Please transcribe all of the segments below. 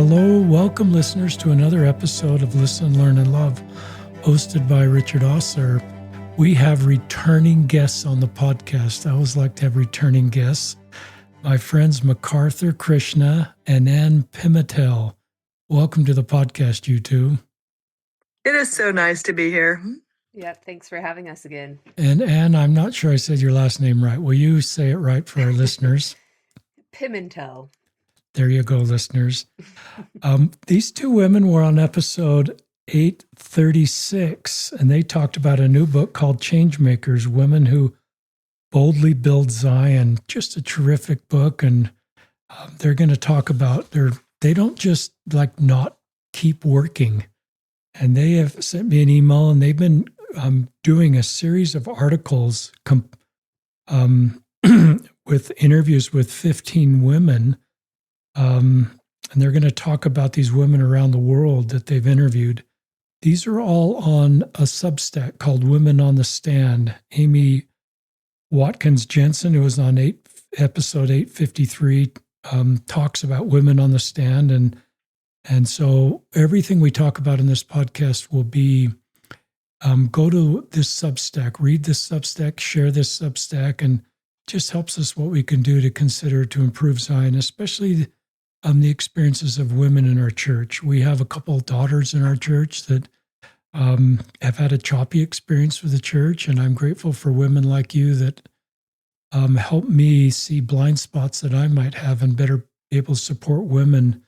Hello, welcome listeners to another episode of Listen, Learn, and Love, hosted by Richard Osler. We have returning guests on the podcast. I always like to have returning guests. My friends McArthur, Krishna, and Anne Pimentel. Welcome to the podcast, you two. It is so nice to be here. Yep, thanks for having us again. And Anne, I'm not sure I said your last name right. Will you say it right for our listeners? Pimentel. There you go, listeners. These two women were on episode 836, and they talked about a new book called Changemakers, Women Who Boldly Build Zion. Just a terrific book, and they're going to talk about they don't just not keep working. And they have sent me an email, and they've been doing a series of articles with interviews with 15 women. And they're going to talk about these women around the world that they've interviewed. These are all on a Substack called Women on the Stand. Amy Watkins Jensen, who was on episode 853, talks about women on the stand. And so everything we talk about in this podcast will be, go to this Substack, read this Substack, share this Substack, and just helps us what we can do to consider to improve Zion, especially the experiences of women in our church. We have a couple of daughters in our church that have had a choppy experience with the church, and I'm grateful for women like you that help me see blind spots that I might have and better be able to support women.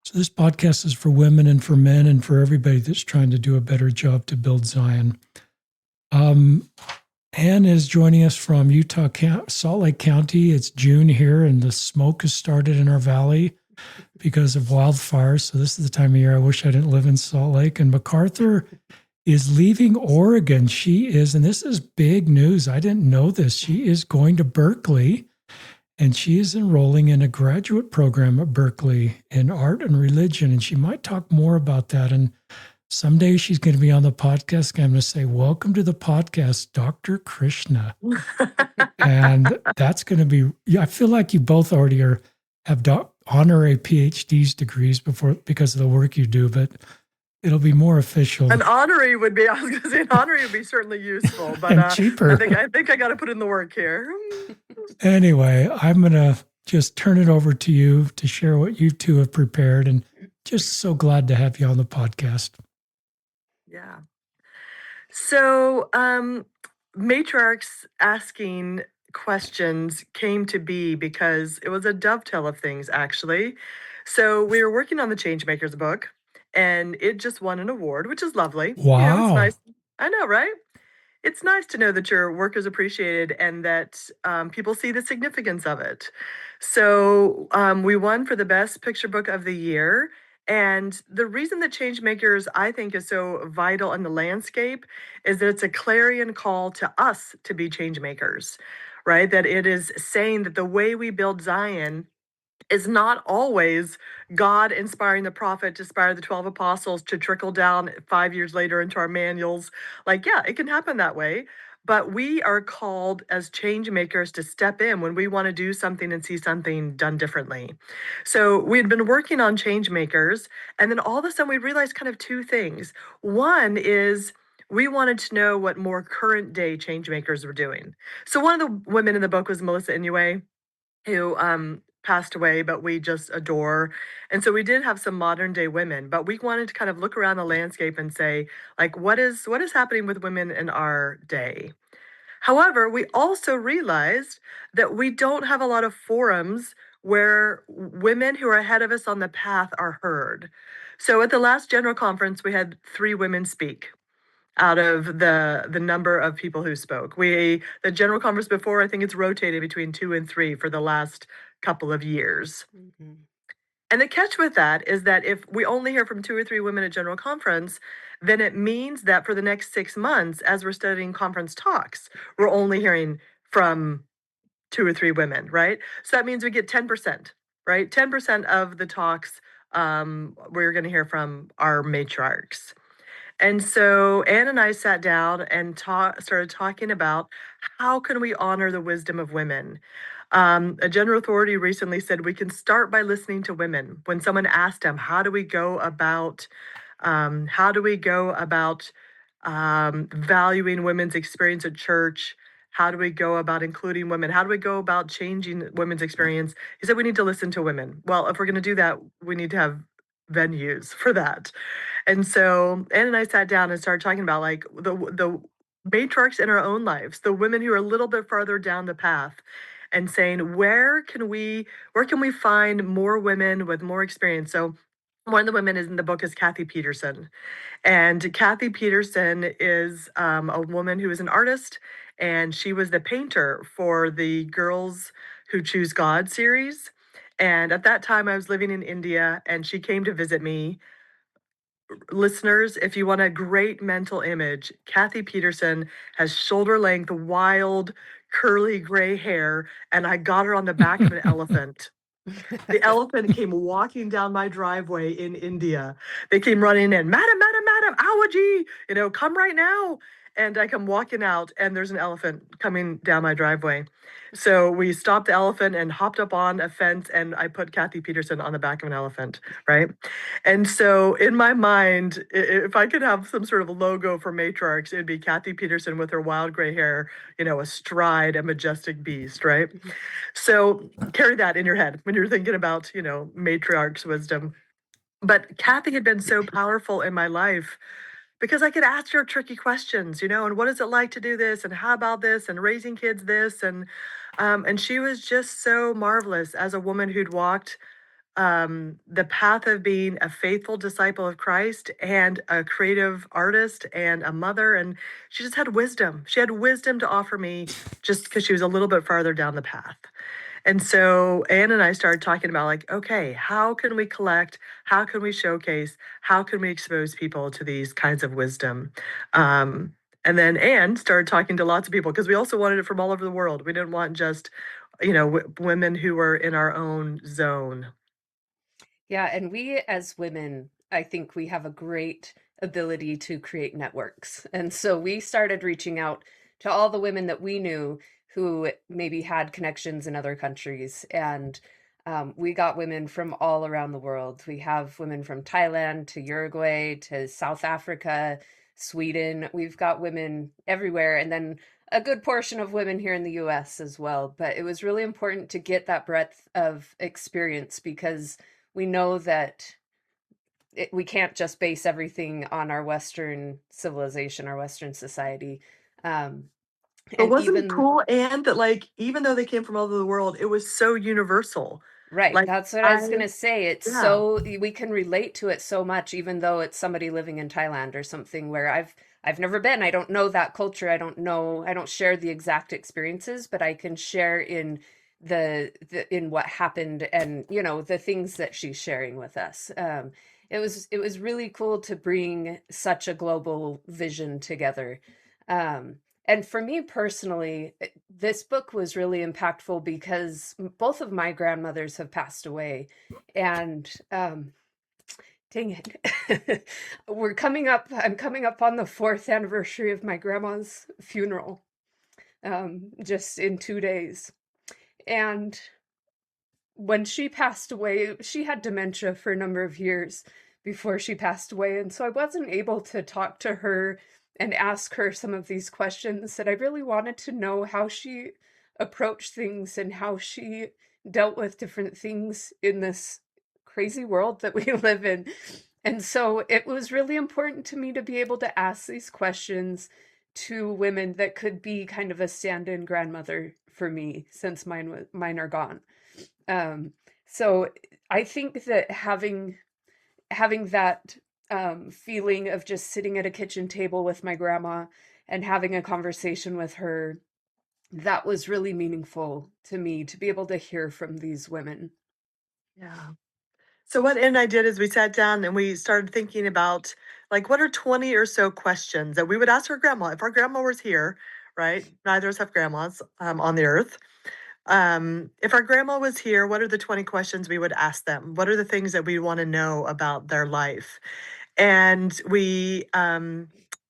So this podcast is for women and for men and for everybody that's trying to do a better job to build Zion. Anne is joining us from Utah, Salt Lake County. It's June here, and the smoke has started in our valley because of wildfires. So this is the time of year I wish I didn't live in Salt Lake. And McArthur is leaving Oregon. She is, and this is big news. I didn't know this. She is going to Berkeley, and she is enrolling in a graduate program at Berkeley in art and religion. And she might talk more about that. And someday she's going to be on the podcast. I'm going to say, welcome to the podcast, Dr. Krishna. And that's going to be, I feel like you both already have honorary PhDs degrees because of the work you do, but it'll be more official. An honorary would be, I was going to say, an honorary would be certainly useful, but and cheaper. I think I got to put in the work here. Anyway, I'm going to just turn it over to you to share what you two have prepared, and just so glad to have you on the podcast. Yeah. So, Matriarchs asking questions came to be because it was a dovetail of things, actually. So we were working on the Changemakers book, and it just won an award, which is lovely. Wow. It's nice. I know, right? It's nice to know that your work is appreciated and that people see the significance of it. So we won for the best picture book of the year. And the reason that Changemakers, I think, is so vital in the landscape is that it's a clarion call to us to be changemakers, right? That it is saying that the way we build Zion is not always God inspiring the prophet to inspire the 12 apostles to trickle down 5 years later into our manuals. Yeah, it can happen that way. But we are called as change makers to step in when we want to do something and see something done differently. So we had been working on change makers, and then all of a sudden we realized kind of two things. One is we wanted to know what more current day change makers were doing. So one of the women in the book was Melissa Inouye, who passed away, but we just adore. And so we did have some modern day women, but we wanted to kind of look around the landscape and say, what is happening with women in our day? However, we also realized that we don't have a lot of forums where women who are ahead of us on the path are heard. So at the last general conference, we had 3 women speak out of the number of people who spoke. The general conference before, I think it's rotated between 2 and 3 for the last couple of years. Mm-hmm. And the catch with that is that if we only hear from 2 or 3 women at general conference, then it means that for the next 6 months, as we're studying conference talks, we're only hearing from 2 or 3 women, right? So that means we get 10%, right? 10% of the talks we're going to hear from our matriarchs. And so Anne and I sat down and started talking about how can we honor the wisdom of women. A general authority recently said we can start by listening to women. When someone asked him, how do we go about valuing women's experience at church? How do we go about including women? How do we go about changing women's experience? He said we need to listen to women. Well, if we're going to do that, we need to have venues for that. And so Anne and I sat down and started talking about like the matriarchs in our own lives, the women who are a little bit farther down the path, and saying where can we find more women with more experience? So one of the women is in the book is Kathy Peterson. And Kathy Peterson is a woman who is an artist, and she was the painter for the Girls Who Choose God series. And at that time, I was living in India, and she came to visit me. Listeners, if you want a great mental image, Kathy Peterson has shoulder length, wild, curly gray hair, and I got her on the back of an elephant. The elephant came walking down my driveway in India. They came running in, Madam, Madam, Madam, Awaji, come right now. And I come walking out, and there's an elephant coming down my driveway. So we stopped the elephant and hopped up on a fence, and I put Kathy Peterson on the back of an elephant, right? And so in my mind, if I could have some sort of logo for Matriarchs, it'd be Kathy Peterson with her wild gray hair, astride a majestic beast, right? So carry that in your head when you're thinking about, matriarch's wisdom. But Kathy had been so powerful in my life because I could ask her tricky questions, and what is it like to do this, and how about this, and raising kids this, and she was just so marvelous as a woman who'd walked the path of being a faithful disciple of Christ and a creative artist and a mother. And she just had wisdom. She had wisdom to offer me just because she was a little bit farther down the path. And so Anne and I started talking about like, okay, how can we collect? How can we showcase? How can we expose people to these kinds of wisdom? And then Anne started talking to lots of people because we also wanted it from all over the world. We didn't want just, women who were in our own zone. Yeah, and we as women, I think we have a great ability to create networks. And so we started reaching out to all the women that we knew who maybe had connections in other countries. And we got women from all around the world. We have women from Thailand to Uruguay to South Africa, Sweden. We've got women everywhere. And then a good portion of women here in the US as well. But it was really important to get that breadth of experience because we know that we can't just base everything on our Western civilization, our Western society. Um, But and wasn't it even, cool, and that, like, even though they came from all over the world, it was so universal. right, Like, that's what I I was going to say. It's yeah. so, we can relate to it so much, even though it's somebody living in Thailand or something where I've never been. I don't know that culture. I don't share the exact experiences, but I can share in in what happened and, the things that she's sharing with us. It was really cool to bring such a global vision together. Um, and for me personally, this book was really impactful because both of my grandmothers have passed away. And dang it. I'm coming up on the fourth anniversary of my grandma's funeral, just in 2 days. And when she passed away, she had dementia for a number of years before she passed away. And so I wasn't able to talk to her and ask her some of these questions that I really wanted to know how she approached things and how she dealt with different things in this crazy world that we live in. And so it was really important to me to be able to ask these questions to women that could be kind of a stand-in grandmother for me since mine are gone. Um, so I think that having that feeling of just sitting at a kitchen table with my grandma and having a conversation with her, that was really meaningful to me to be able to hear from these women. Yeah. So what Ann and I did is we sat down and we started thinking about, like, what are 20 or so questions that we would ask our grandma if our grandma was here, right? Neither of us have grandmas on the earth. If our grandma was here, what are the 20 questions we would ask them? What are the things that we want to know about their life? And we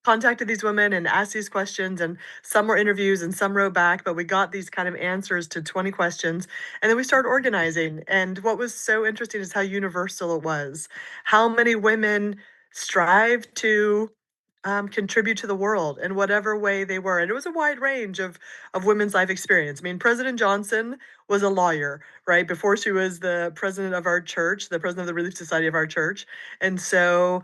contacted these women and asked these questions, and some were interviews and some wrote back, but we got these kind of answers to 20 questions. And then we started organizing. And what was so interesting is how universal it was, how many women strive to contribute to the world in whatever way they were. And it was a wide range of women's life experience. I mean, President Johnson was a lawyer, right? Before she was the president of our church, the president of the Relief Society of our church. And so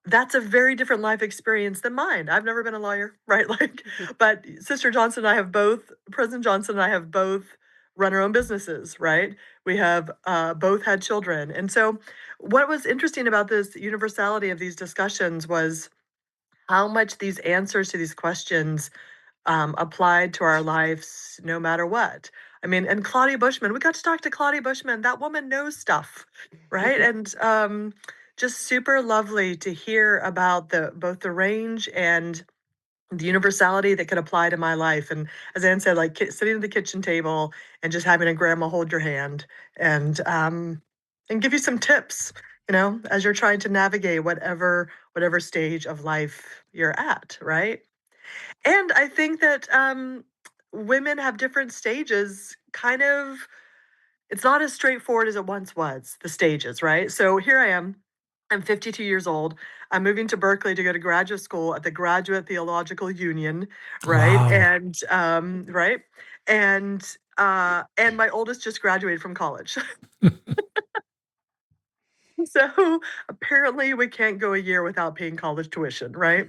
that's a very different life experience than mine. I've never been a lawyer, right? Like, but Sister Johnson and I have both, President Johnson and I have both run our own businesses, right? We have both had children. And so what was interesting about this universality of these discussions was how much these answers to these questions applied to our lives no matter what. I mean, and Claudia Bushman, we got to talk to Claudia Bushman. That woman knows stuff, right? And just super lovely to hear about both the range and the universality that could apply to my life. And as Anne said, like sitting at the kitchen table and just having a grandma hold your hand and give you some tips, as you're trying to navigate whatever stage of life you're at, right? And I think that women have different stages, kind of. It's not as straightforward as it once was, the stages, right? So here I am. I'm 52 years old. I'm moving to Berkeley to go to graduate school at the Graduate Theological Union, right? Wow. And right, and my oldest just graduated from college. So apparently we can't go a year without paying college tuition, right?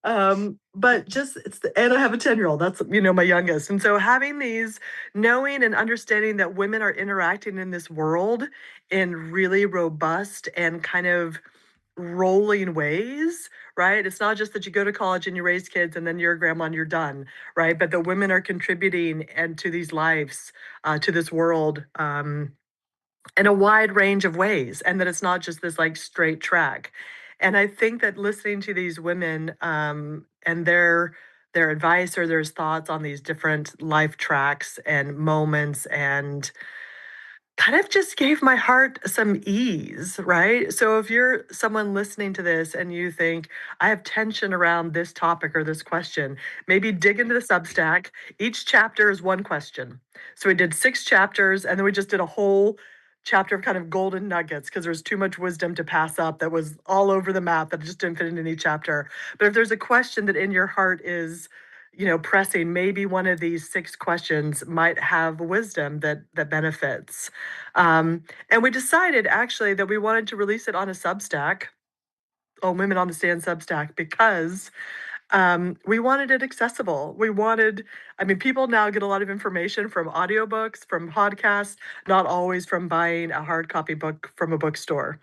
But just and I have a 10-year-old. That's my youngest. And so having these, knowing and understanding that women are interacting in this world in really robust and kind of rolling ways, right? It's not just that you go to college and you raise kids and then you're a grandma and you're done, right? But the women are contributing and to these lives, to this world, in a wide range of ways, and that it's not just this like straight track. And I think that listening to these women and their advice or their thoughts on these different life tracks and moments and kind of just gave my heart some ease, right? So if you're someone listening to this and you think, I have tension around this topic or this question, maybe dig into the Substack. Each chapter is one question. So we did 6 chapters and then we just did a whole chapter of kind of golden nuggets because there's too much wisdom to pass up that was all over the map that just didn't fit into any chapter. But if there's a question that in your heart is pressing, maybe one of these 6 questions might have wisdom that benefits. And we decided actually that we wanted to release it on a Substack, Women on the Stand Substack, because we wanted it accessible. People now get a lot of information from audiobooks, from podcasts, not always from buying a hard copy book from a bookstore.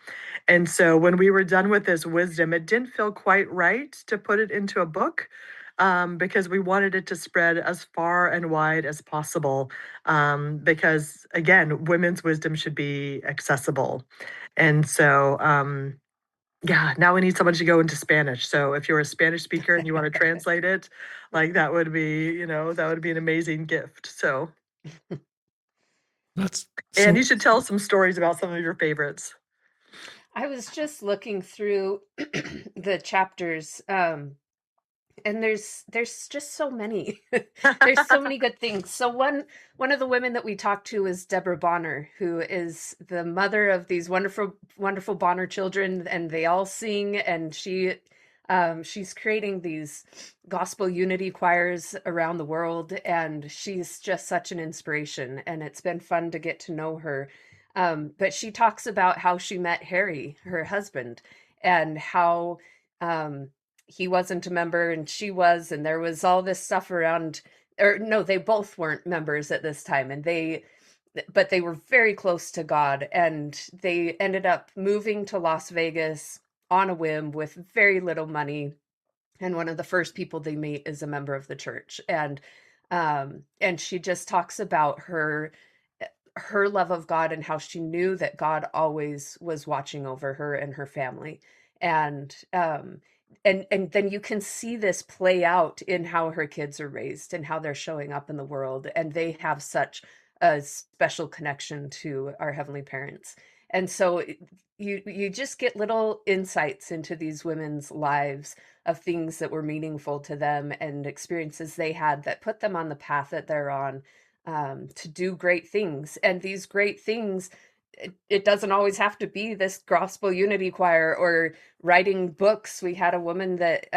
And so when we were done with this wisdom, it didn't feel quite right to put it into a book. Because we wanted it to spread as far and wide as possible. Because again, women's wisdom should be accessible. And so, yeah, now we need someone to go into Spanish. So if you're a Spanish speaker and you want to translate it, like that would be an amazing gift. So, That's and so you should tell some stories about some of your favorites. I was just looking through the chapters, and there's just so many. There's so many good things. So one of the women that we talked to is Deborah Bonner, who is the mother of these wonderful Bonner children, and they all sing, and she's creating these gospel unity choirs around the world, and she's just such an inspiration, and it's been fun to get to know her. But she talks about how she met Harry, her husband, and how he wasn't a member and she was, and there was all this stuff around, or no, they both weren't members at this time, but they were very close to God, and they ended up moving to Las Vegas on a whim with very little money. And one of the first people they meet is a member of the church. And she just talks about her love of God and how she knew that God always was watching over her and her family. And then you can see this play out in how her kids are raised and how they're showing up in the world, and they have such a special connection to our heavenly parents. And so you just get little insights into these women's lives of things that were meaningful to them and experiences they had that put them on the path that they're on, to do great things. And these great things, it doesn't always have to be this gospel unity choir or writing books. We had a woman that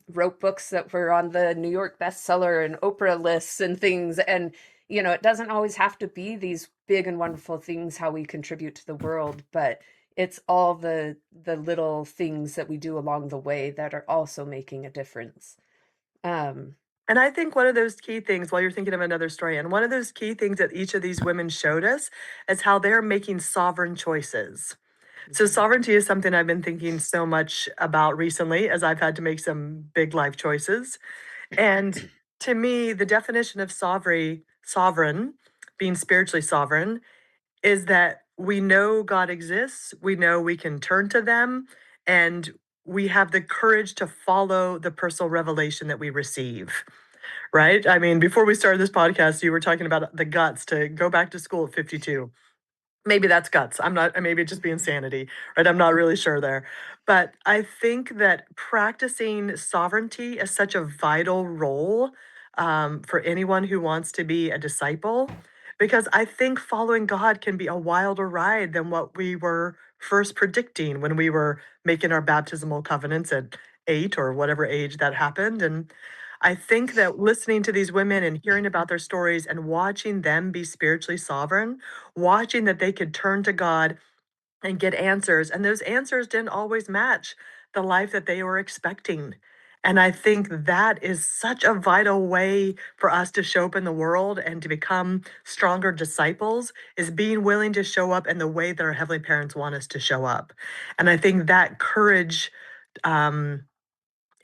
wrote books that were on the New York bestseller and Oprah lists and things. And, it doesn't always have to be these big and wonderful things, how we contribute to the world, but it's all the little things that we do along the way that are also making a difference. Um, And I think one of those key things, while you're thinking of another story, and one of those key things that each of these women showed us is how they're making sovereign choices. So, mhm, sovereignty is something I've been thinking so much about recently as I've had to make some big life choices. And to me, the definition of sovereign, being spiritually sovereign, is that we know God exists, we know we can turn to them, and we have the courage to follow the personal revelation that we receive. Right? I mean, before we started this podcast, you were talking about the guts to go back to school at 52. Maybe that's guts. I'm not, maybe it'd just be insanity, right? I'm not really sure there. But I think that practicing sovereignty is such a vital role for anyone who wants to be a disciple, because I think following God can be a wilder ride than what we were first predicting when we were making our baptismal covenants at 8 or whatever age that happened. And I think that listening to these women and hearing about their stories and watching them be spiritually sovereign, watching that they could turn to God and get answers, and those answers didn't always match the life that they were expecting. And I think that is such a vital way for us to show up in the world and to become stronger disciples, is being willing to show up in the way that our heavenly parents want us to show up. And I think that courage, um,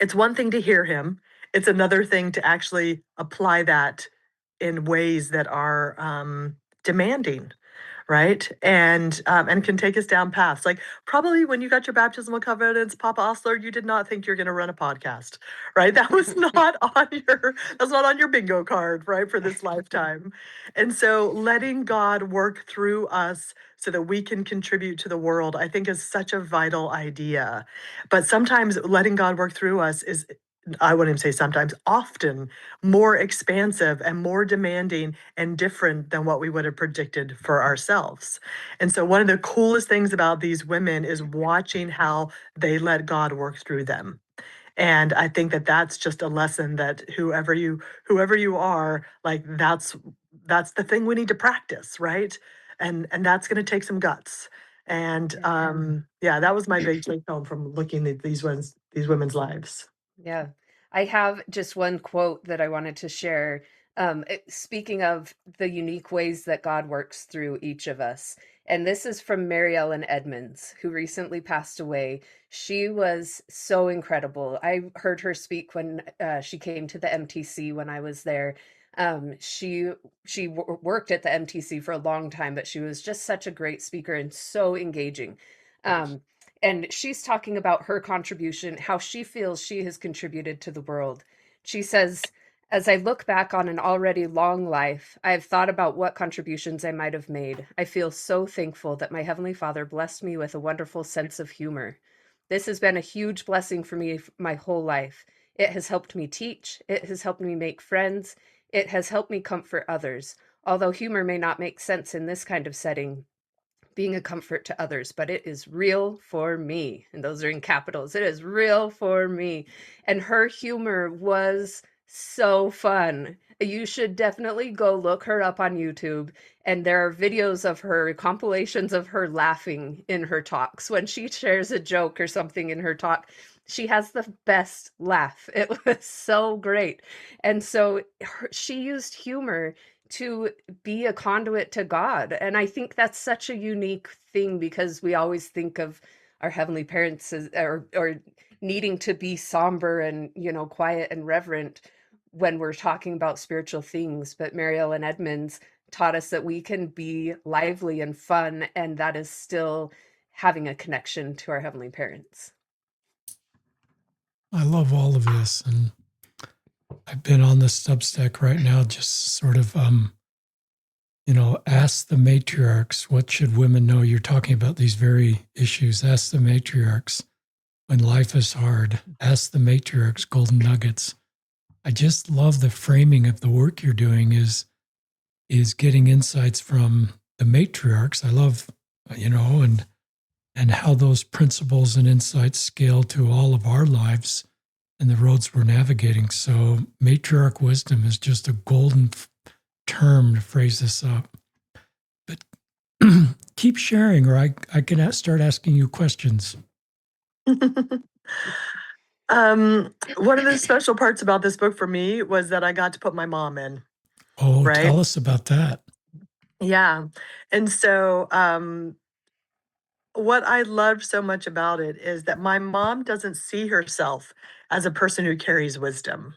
it's one thing to hear him, it's another thing to actually apply that in ways that are, demanding, right? And can take us down paths. Like, probably when you got your baptismal covenants, Papa Osler, you did not think you're gonna run a podcast, right? That was not on that's not on your bingo card, right, for this lifetime. And so letting God work through us so that we can contribute to the world, I think is such a vital idea. But sometimes letting God work through us is, I wouldn't even say sometimes, often more expansive and more demanding and different than what we would have predicted for ourselves. And so one of the coolest things about these women is watching how they let God work through them. And I think that that's just a lesson that whoever you are, like, that's the thing we need to practice, right? And that's going to take some guts. And yeah, that was my big take home from looking at these women's lives. yeah. I have just one quote that I wanted to share. Speaking of the unique ways that God works through each of us. And this is from Mary Ellen Edmonds, who recently passed away. She was so incredible. I heard her speak when she came to the MTC when I was there. She worked at the MTC for a long time, but she was just such a great speaker and so engaging. Um, and she's talking about her contribution, how she feels she has contributed to the world. She says, as I look back on an already long life, I have thought about what contributions I might have made. I feel so thankful that my Heavenly Father blessed me with a wonderful sense of humor. This has been a huge blessing for me my whole life. It has helped me teach. It has helped me make friends. It has helped me comfort others. Although humor may not make sense in this kind of setting, being a comfort to others, but it is real for me. And those are in capitals. It is real for me. And her humor was so fun. You should definitely go look her up on YouTube. And there are videos of her, compilations of her laughing in her talks. When she shares a joke or something in her talk, she has the best laugh. It was so great. And so she used humor to be a conduit to God. And I think that's such a unique thing because we always think of our heavenly parents as, or needing to be somber and, quiet and reverent when we're talking about spiritual things. But Mary Ellen Edmonds taught us that we can be lively and fun, and that is still having a connection to our heavenly parents. I love all of this, and I've been on the Substack right now, just sort of ask the matriarchs, what should women know? You're talking about these very issues. Ask the matriarchs when life is hard. Ask the matriarchs, golden nuggets. I just love the framing of the work you're doing is getting insights from the matriarchs. I love, and how those principles and insights scale to all of our lives and the roads we're navigating. So matriarch wisdom is just a golden term to phrase this up. But keep sharing, or I can start asking you questions. One of the special parts about this book for me was that I got to put my mom in. Oh, right? Tell us about that. Yeah. And so what I loved so much about it is that my mom doesn't see herself as a person who carries wisdom,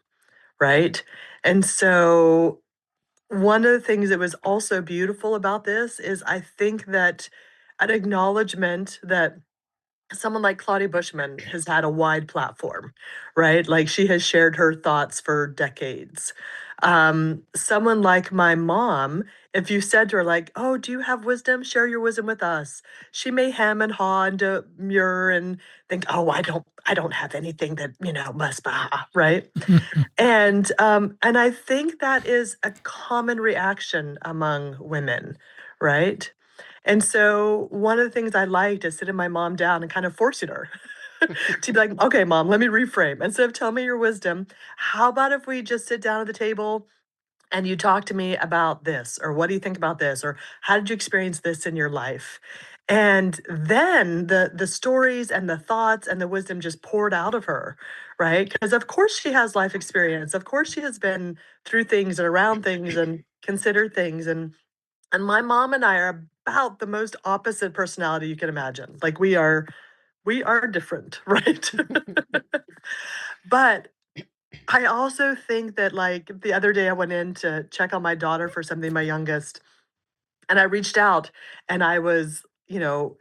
right? And so one of the things that was also beautiful about this is I think that an acknowledgement that someone like Claudia Bushman has had a wide platform, right? Like she has shared her thoughts for decades. Someone like my mom, if you said to her, like, oh, do you have wisdom? Share your wisdom with us. She may hem and haw and demur and think, oh, I don't have anything that, must bah, right? And I think that is a common reaction among women, right? And so one of the things I liked is sitting my mom down and kind of forcing her to be like, okay, mom, let me reframe. Instead of tell me your wisdom, how about if we just sit down at the table and you talk to me about this, or what do you think about this, or how did you experience this in your life? And then the stories and the thoughts and the wisdom just poured out of her, right? Because of course she has life experience. Of course she has been through things and around things and considered things. And my mom and I are about the most opposite personality you can imagine. Like we are different, right? But I also think that like the other day I went in to check on my daughter for something, my youngest, and I reached out and I was,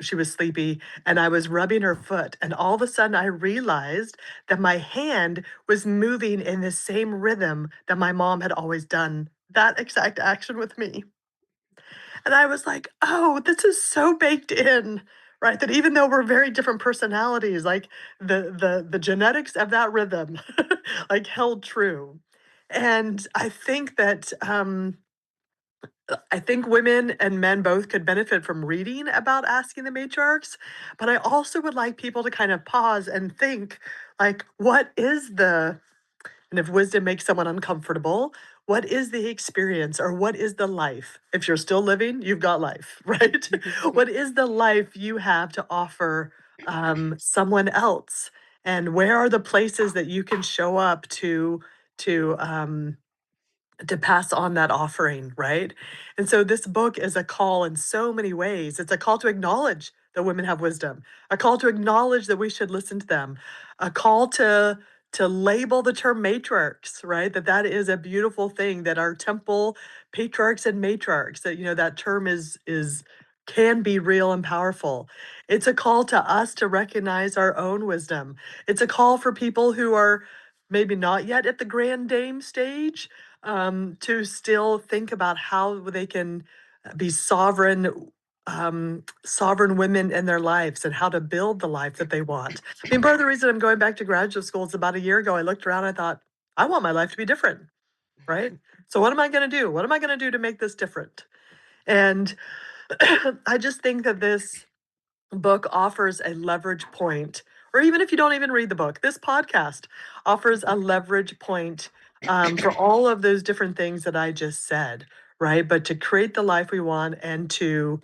she was sleepy and I was rubbing her foot. And all of a sudden I realized that my hand was moving in the same rhythm that my mom had always done that exact action with me. And I was like, "Oh, this is so baked in." Right? That even though we're very different personalities, like the genetics of that rhythm like held true. And I think women and men both could benefit from reading about asking the matriarchs, but I also would like people to kind of pause and think like what is the and if wisdom makes someone uncomfortable, what is the experience or what is the life? If you're still living, you've got life, right? What is the life you have to offer someone else? And where are the places that you can show up to pass on that offering, right? And so this book is a call in so many ways. It's a call to acknowledge that women have wisdom, a call to acknowledge that we should listen to them, a call to label the term matriarchs, right? That is a beautiful thing that our temple patriarchs and matriarchs, that that term is can be real and powerful. It's a call to us to recognize our own wisdom. It's a call for people who are maybe not yet at the grand dame stage, to still think about how they can be sovereign women in their lives and how to build the life that they want. I mean, part of the reason I'm going back to graduate school is about a year ago, I looked around, and I thought, I want my life to be different, right? So what am I going to do? What am I going to do to make this different? And I just think that this book offers a leverage point, or even if you don't even read the book, this podcast offers a leverage point for all of those different things that I just said, right? But to create the life we want and to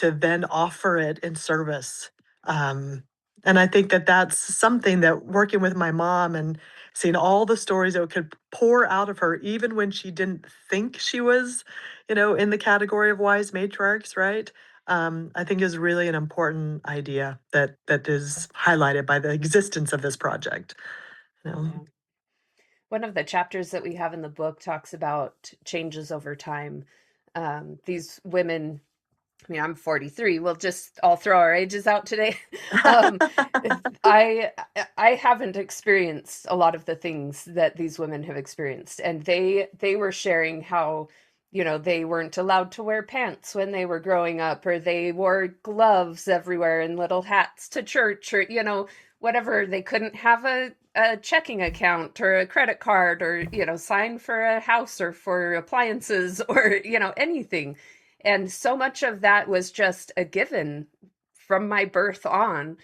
then offer it in service. Um, and I think that that's something that working with my mom and seeing all the stories that could pour out of her, even when she didn't think she was, in the category of wise matriarchs, right? I think is really an important idea that is highlighted by the existence of this project. You know? Yeah. One of the chapters that we have in the book talks about changes over time. These women, I mean, I'm 43. We'll just all throw our ages out today. um, I I haven't experienced a lot of the things that these women have experienced, and they were sharing how they weren't allowed to wear pants when they were growing up, or they wore gloves everywhere and little hats to church, or, whatever. They couldn't have a checking account or a credit card, or, sign for a house or for appliances, or, anything. And so much of that was just a given from my birth on.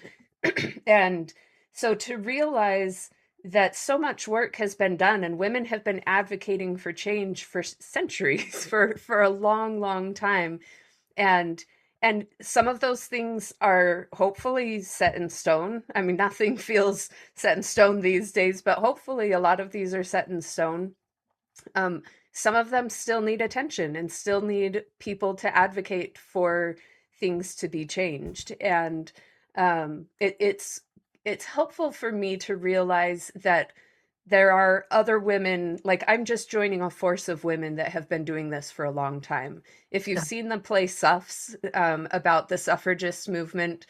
And so to realize that so much work has been done and women have been advocating for change for centuries, for a long, long time. And some of those things are hopefully set in stone. I mean, nothing feels set in stone these days, but hopefully a lot of these are set in stone. Some of them still need attention and still need people to advocate for things to be changed. And it's helpful for me to realize that there are other women, like I'm just joining a force of women that have been doing this for a long time. If you've seen the play Suffs, about the suffragist movement,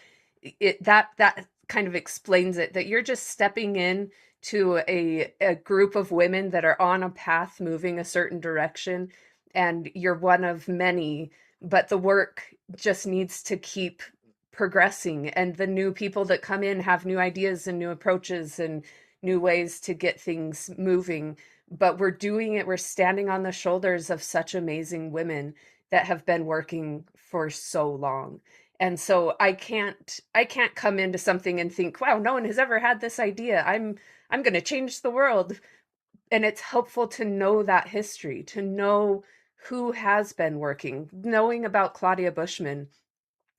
that kind of explains it, that you're just stepping in to a group of women that are on a path moving a certain direction, and you're one of many, but the work just needs to keep progressing, and the new people that come in have new ideas and new approaches and new ways to get things moving. But we're doing it, we're standing on the shoulders of such amazing women that have been working for so long. And so I can't come into something and think, wow, no one has ever had this idea, I'm going to change the world. And it's helpful to know that history, to know who has been working, knowing about Claudia Bushman,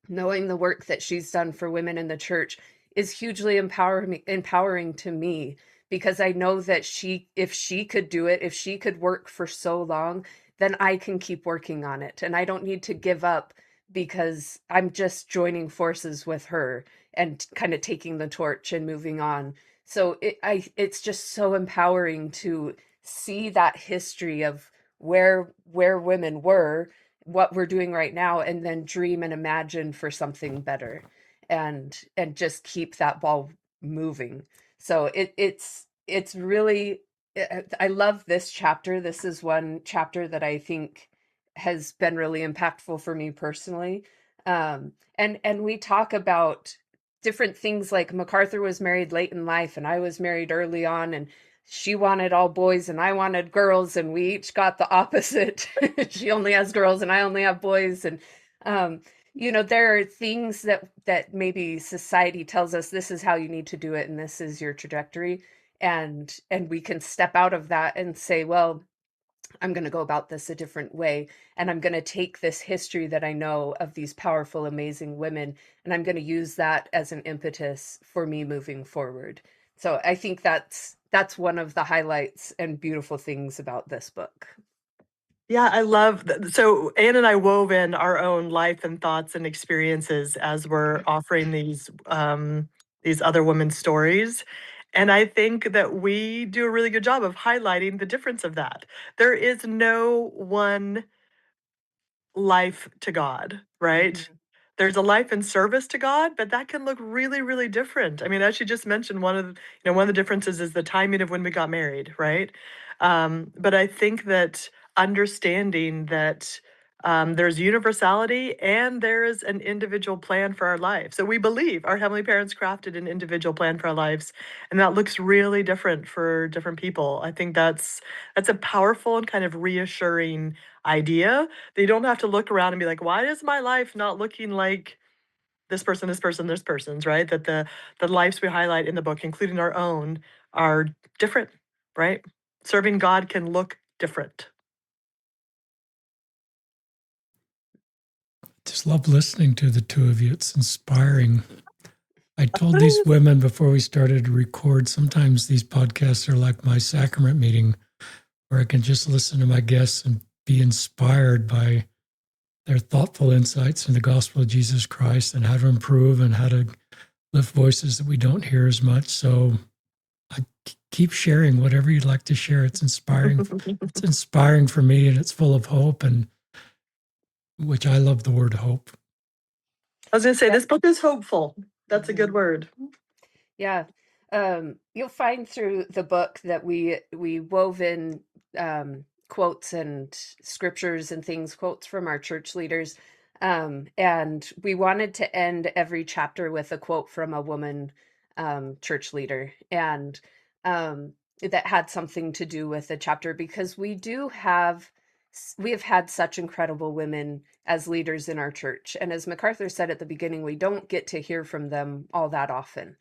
knowing the work that she's done for women in the church is hugely empowering to me, because I know that if she could do it, if she could work for so long, then I can keep working on it. And I don't need to give up because I'm just joining forces with her and kind of taking the torch and moving on. So it's just so empowering to see that history of where women were, what we're doing right now, and then dream and imagine for something better, and just keep that ball moving. So it's really, I love this chapter. This is one chapter that I think has been really impactful for me personally. And we talk about different things, like MacArthur was married late in life and I was married early on, and she wanted all boys and I wanted girls, and we each got the opposite. She only has girls and I only have boys. And there are things that maybe society tells us this is how you need to do it and this is your trajectory, and we can step out of that and say, well, I'm going to go about this a different way, and I'm going to take this history that I know of these powerful, amazing women, and I'm going to use that as an impetus for me moving forward. So I think that's one of the highlights and beautiful things about this book. Yeah, I love so Anne and I wove in our own life and thoughts and experiences as we're offering these other women's stories. And I think that we do a really good job of highlighting the difference of that. There is no one life to God, right? Mhm. There's a life in service to God, but that can look really, really different. I mean, as you just mentioned, one of the differences is the timing of when we got married, right? But I think that understanding that there's universality and there is an individual plan for our lives. So we believe our heavenly parents crafted an individual plan for our lives, and that looks really different for different people. I think that's a powerful and kind of reassuring idea. They don't have to look around and be like, why is my life not looking like this person, this person, this person's, right? That the lives we highlight in the book, including our own, are different, right? Serving God can look different. Just love listening to the two of you. It's inspiring. I told these women before we started to record, sometimes these podcasts are like my sacrament meeting, where I can just listen to my guests and be inspired by their thoughtful insights in the gospel of Jesus Christ and how to improve and how to lift voices that we don't hear as much. So I keep sharing whatever you'd like to share. It's inspiring. It's inspiring for me, and it's full of hope, and which I love the word hope. I was going to say, this book is hopeful. That's a good word. Yeah. You'll find through the book that we wove in quotes and scriptures and things, quotes from our church leaders. And we wanted to end every chapter with a quote from a woman church leader, and that had something to do with the chapter, because we have had such incredible women as leaders in our church. And as MacArthur said at the beginning, we don't get to hear from them all that often,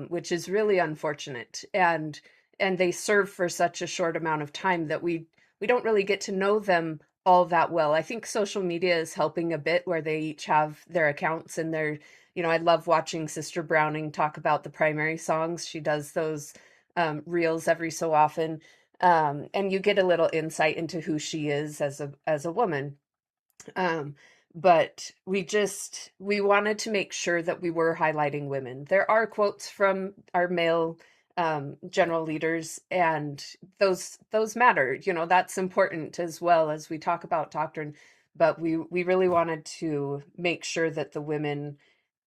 which is really unfortunate. And they serve for such a short amount of time that we don't really get to know them all that well. I think social media is helping a bit, where they each have their accounts and their, I love watching Sister Browning talk about the primary songs. She does those reels every so often. And you get a little insight into who she is as a woman. Um, but we wanted to make sure that we were highlighting women. There are quotes from our male general leaders, and those matter. That's important as well as we talk about doctrine. But we really wanted to make sure that the women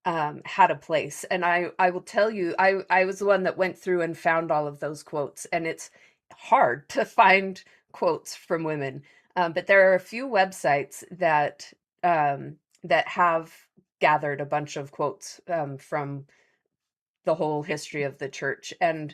had a place. And I will tell you, I was the one that went through and found all of those quotes, and it's hard to find quotes from women. But there are a few websites that have gathered a bunch of quotes from the whole history of the church. And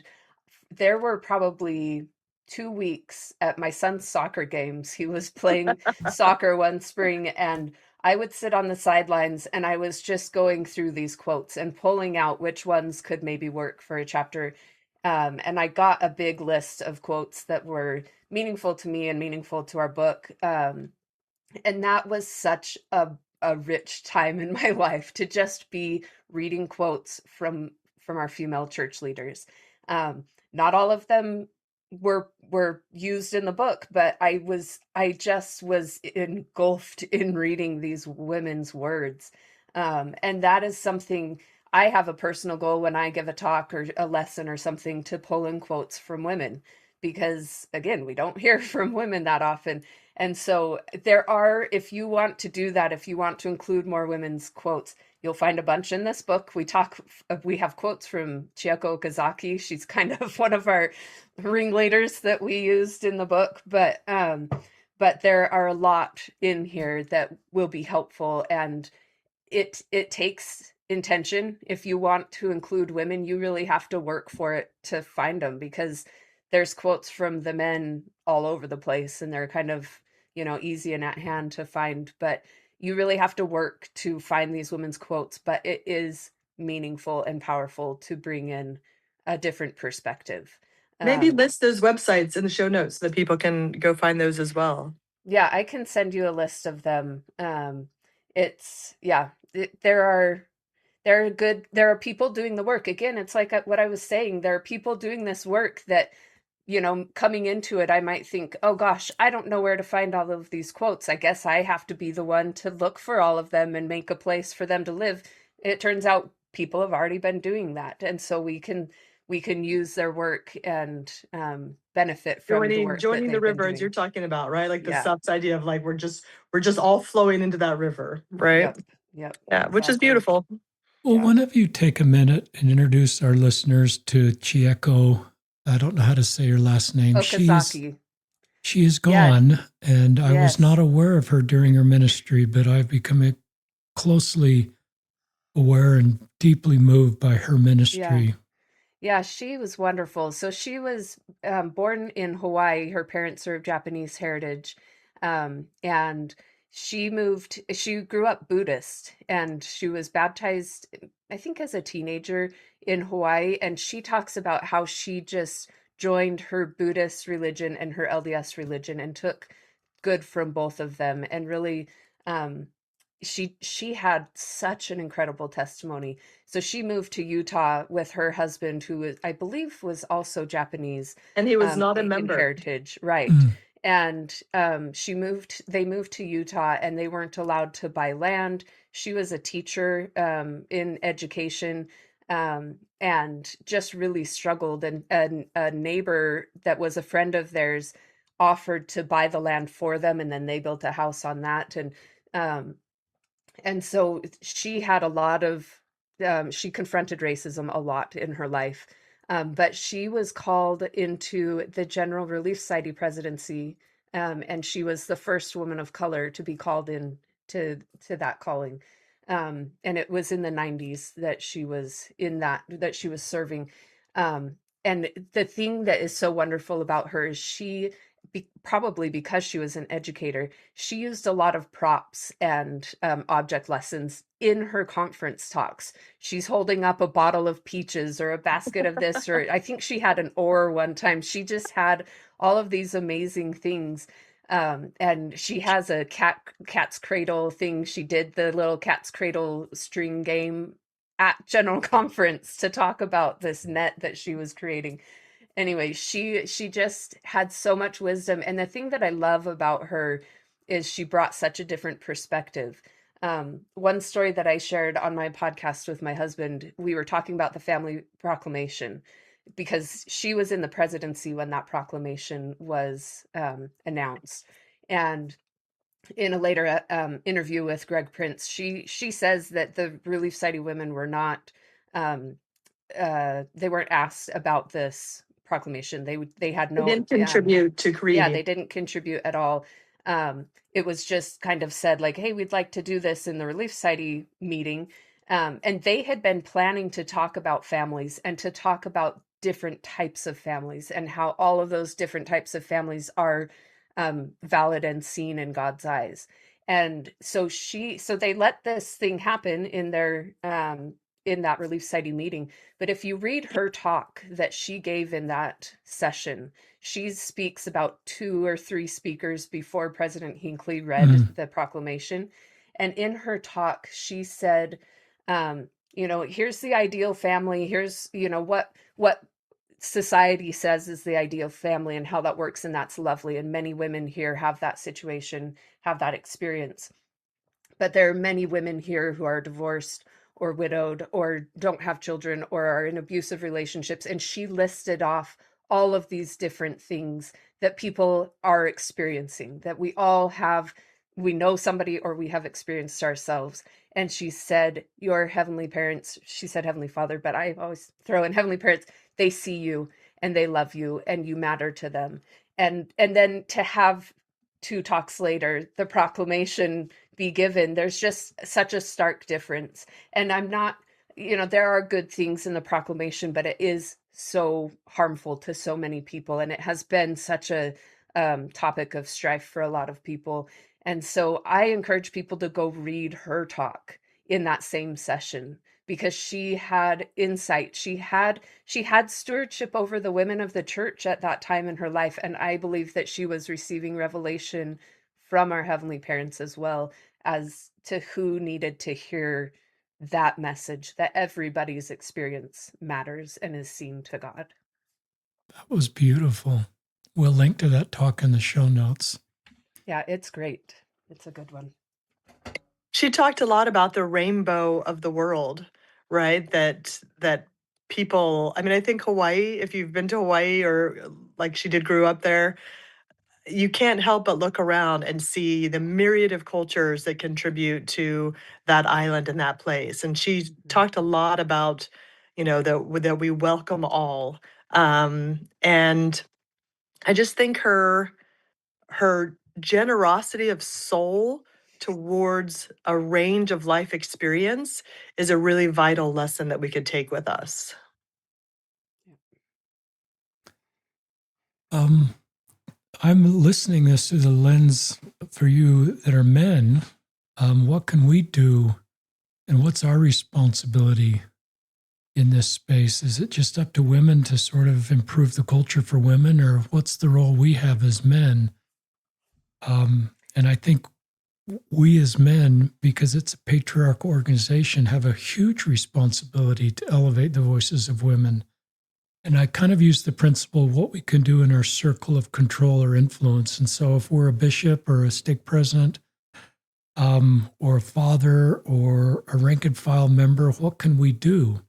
there were probably 2 weeks at my son's soccer games. He was playing soccer one spring, and I would sit on the sidelines and I was just going through these quotes and pulling out which ones could maybe work for a chapter. And I got a big list of quotes that were meaningful to me and meaningful to our book. And that was such a rich time in my life to just be reading quotes from our female church leaders. Not all of them were used in the book, but I just was engulfed in reading these women's words. And that is something I have a personal goal when I give a talk or a lesson or something, to pull in quotes from women, because again, we don't hear from women that often. And so if you want to do that, if you want to include more women's quotes, you'll find a bunch in this book. We have quotes from Chieko Okazaki. She's kind of one of our ringleaders that we used in the book, but there are a lot in here that will be helpful, and it takes intention. If you want to include women, you really have to work for it to find them, because there's quotes from the men all over the place, and they're kind of, easy and at hand to find, but you really have to work to find these women's quotes. But it is meaningful and powerful to bring in a different perspective. Maybe list those websites in the show notes so that people can go find those as well. Yeah, I can send you a list of them. There are people doing the work. Again, it's like what I was saying, there are people doing this work that, coming into it, I might think, oh gosh, I don't know where to find all of these quotes. I guess I have to be the one to look for all of them and make a place for them to live. It turns out people have already been doing that. And so we can use their work and benefit from the work joining that the they've been river, as doing. you're talking about, right? Like the Subs idea of like we're just all flowing into that river, right? Yep. Yeah, which is beautiful. Well, one of you take a minute and introduce our listeners to Chieko. I don't know how to say her last name. Okazaki. She is gone, and I was Yes. not aware of her during her ministry, but I've become closely aware and deeply moved by her ministry. Yeah, she was wonderful. So she was born in Hawaii. Her parents are of Japanese heritage. And she grew up Buddhist, and she was baptized, I think, as a teenager in Hawaii. And she talks about how she just joined her Buddhist religion and her LDS religion and took good from both of them. And really, she had such an incredible testimony. So she moved to Utah with her husband, I believe was also Japanese. And he was not a member. In heritage, right. And they moved to Utah, and they weren't allowed to buy land. She was a teacher in education, and just really struggled. And a neighbor that was a friend of theirs offered to buy the land for them, and then they built a house on that. And so she had a lot of, she confronted racism a lot in her life. But she was called into the General Relief Society presidency and she was the first woman of color to be called in to that calling. And it was in the 90s that she was in that she was serving. And the thing that is so wonderful about her is probably because she was an educator, she used a lot of props and object lessons in her conference talks. She's holding up a bottle of peaches or a basket of this, or I think she had an oar one time. She just had all of these amazing things. And she has a cat's cradle thing. She did the little cat's cradle string game at General Conference to talk about this net that she was creating. Anyway, she just had so much wisdom, and the thing that I love about her is she brought such a different perspective. One story that I shared on my podcast with my husband, we were talking about the family proclamation because she was in the presidency when that proclamation was announced. And in a later interview with Greg Prince, she says that the Relief Society women were not they weren't asked about this proclamation. They had They no didn't contribute to yeah, creating they it. didn't contribute at all. It was just kind of said like, hey, we'd like to do this in the Relief Society meeting. And they had been planning to talk about families and to talk about different types of families and how all of those different types of families are valid and seen in God's eyes. And so they let this thing happen in their in that Relief Society meeting. But if you read her talk that she gave in that session, she speaks about 2 or 3 speakers before President Hinckley read the proclamation. And in her talk, she said, here's the ideal family. Here's, what society says is the ideal family and how that works. And that's lovely. And many women here have that situation, have that experience. But there are many women here who are divorced or widowed or don't have children or are in abusive relationships. And she listed off all of these different things that people are experiencing, that we all have, we know somebody or we have experienced ourselves. And she said, your heavenly parents, she said Heavenly Father, but I always throw in heavenly parents, they see you and they love you and you matter to them. And then to have 2 talks later, the proclamation be given, there's just such a stark difference. And I'm not, there are good things in the proclamation, but it is so harmful to so many people. And it has been such a topic of strife for a lot of people. And so I encourage people to go read her talk in that same session because she had insight. She had stewardship over the women of the church at that time in her life. And I believe that she was receiving revelation from our heavenly parents as well as to who needed to hear that message, that everybody's experience matters and is seen to God. That was beautiful. We'll link to that talk in the show notes. Yeah, it's great. It's a good one. She talked a lot about the rainbow of the world, right? That people, I mean, I think Hawaii, if you've been to Hawaii or like she did grew up there, you can't help but look around and see the myriad of cultures that contribute to that island and that place. And she talked a lot about, that we welcome all. And I just think her generosity of soul towards a range of life experience is a really vital lesson that we could take with us. I'm listening this through the lens for you that are men. What can we do, and what's our responsibility in this space? Is it just up to women to sort of improve the culture for women, or what's the role we have as men? And I think we as men, because it's a patriarchal organization, have a huge responsibility to elevate the voices of women. And I kind of use the principle of what we can do in our circle of control or influence. And so if we're a bishop or a stake president, or a father or a rank and file member, what can we do?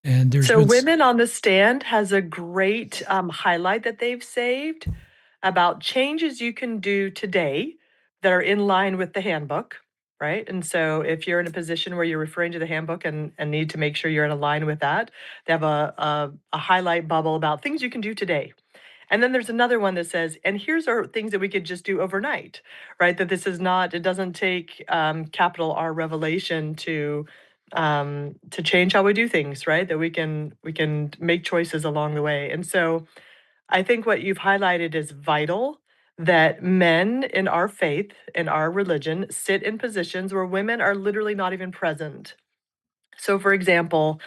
And there's So Women on the Stand has a great highlight that they've saved about changes you can do today that are in line with the handbook, right? And so if you're in a position where you're referring to the handbook and need to make sure you're in line with that, they have a highlight bubble about things you can do today. And then there's another one that says, and here's our things that we could just do overnight, right? That this is not, it doesn't take capital R revelation to change how we do things, right? That we can make choices along the way. And so I think what you've highlighted is vital, that men in our faith, in our religion, sit in positions where women are literally not even present. So, for example,